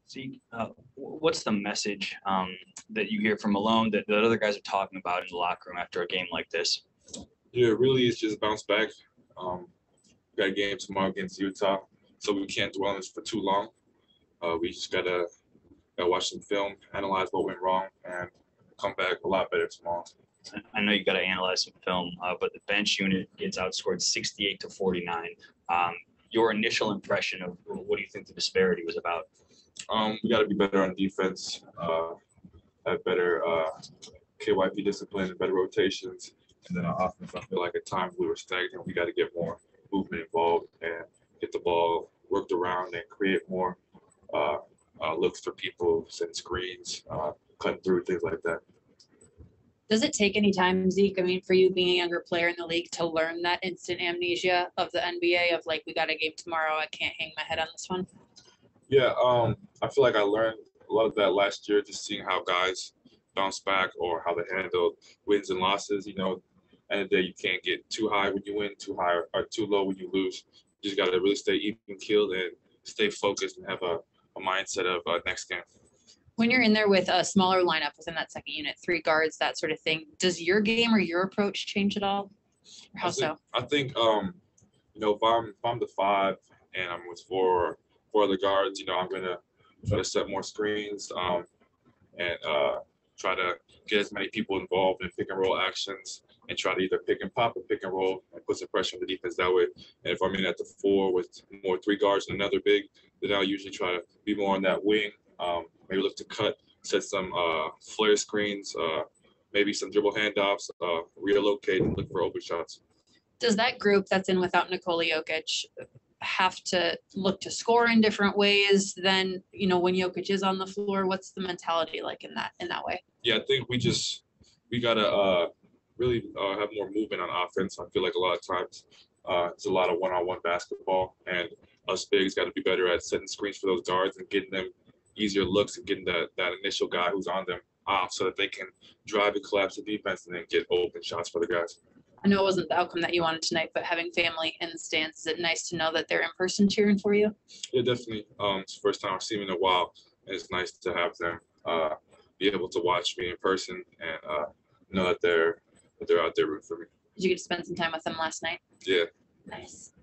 Zeke, what's the message that you hear from Malone that other guys are talking about in the locker room after a game like this? Yeah, really, it's just bounce back. We got a game tomorrow against Utah, so we can't dwell on this for too long. We just gotta watch some film, analyze what went wrong, and come back a lot better tomorrow. I know you got to analyze some film, but the bench unit gets outscored 68-49. Your initial impression of what do you think the disparity was about? We got to be better on defense, have better KYP discipline, better rotations, and then on offense, I feel like at times we were stagnant. We got to get more movement involved and get the ball worked around and create more looks for people, send screens, cutting through, things like that. Does it take any time, Zeke, I mean, for you being a younger player in the league to learn that instant amnesia of the NBA of like, we got a game tomorrow, I can't hang my head on this one? Yeah, I feel like I learned a lot of that last year, just seeing how guys bounce back or how they handle wins and losses. You know, end of the day, you can't get too high when you win, too high or too low when you lose. You just got to really stay even-keeled and stay focused and have a mindset of next game. When you're in there with a smaller lineup within that second unit, 3 guards, that sort of thing, does your game or your approach change at all? Or how so? I think you know, if I'm the 5 and I'm with four other guards, you know, I'm gonna try to set more screens and try to get as many people involved in pick and roll actions and try to either pick and pop or pick and roll and put some pressure on the defense that way. And if I'm in at the 4 with more 3 guards and another big, then I'll usually try to be more on that wing. Maybe look to cut, set some flare screens, maybe some dribble handoffs, relocate and look for open shots. Does that group that's in without Nikola Jokic have to look to score in different ways than, you know, when Jokic is on the floor? What's the mentality like in that way? Yeah, I think we gotta really have more movement on offense. I feel like a lot of times it's a lot of one-on-one basketball, and us bigs got to be better at setting screens for those guards and getting them easier looks and getting that initial guy who's on them off so that they can drive and collapse the defense and then get open shots for the guys. I know it wasn't the outcome that you wanted tonight, but having family in the stands, is it nice to know that they're in person cheering for you? Yeah, definitely. It's the first time I've seen them in a while, and it's nice to have them be able to watch me in person and know that they're out there rooting for me. Did you get to spend some time with them last night? Yeah. Nice.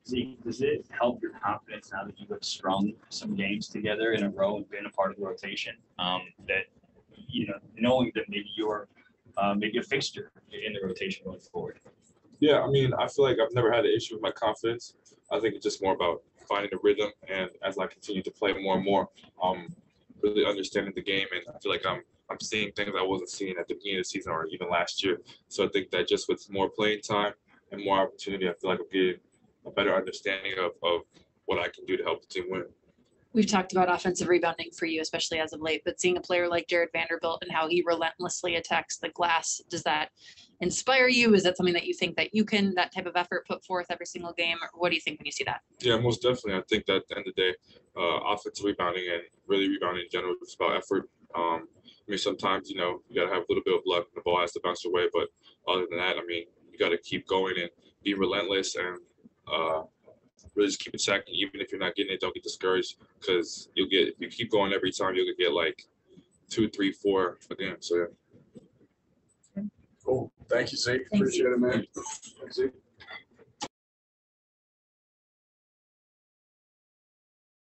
Zeke, does it help your confidence now that you have strung some games together in a row and been a part of the rotation? That, you know, knowing that maybe you're maybe a fixture in the rotation going forward? Yeah, I mean, I feel like I've never had an issue with my confidence. I think it's just more about finding a rhythm, and as I continue to play more and more, really understanding the game, and I feel like I'm seeing things I wasn't seeing at the beginning of the season or even last year. So I think that just with more playing time and more opportunity, I feel like I'm getting a better understanding of what I can do to help the team win. We've talked about offensive rebounding for you, especially as of late, but seeing a player like Jared Vanderbilt and how he relentlessly attacks the glass, does that inspire you? Is that something that you think that you can, that type of effort, put forth every single game? Or what do you think when you see that? Yeah, most definitely. I think that at the end of the day, offensive rebounding and really rebounding in general is about effort. I mean, sometimes, you know, you got to have a little bit of luck. The ball has to bounce away. But other than that, I mean, you got to keep going and be relentless and really just keep attacking. Even if you're not getting it, don't get discouraged, because if you keep going every time, you'll get like 2, 3, 4 again. So, yeah. Cool. Thank you, Zeke. Thanks, Appreciate it, man. Thanks, Zeke.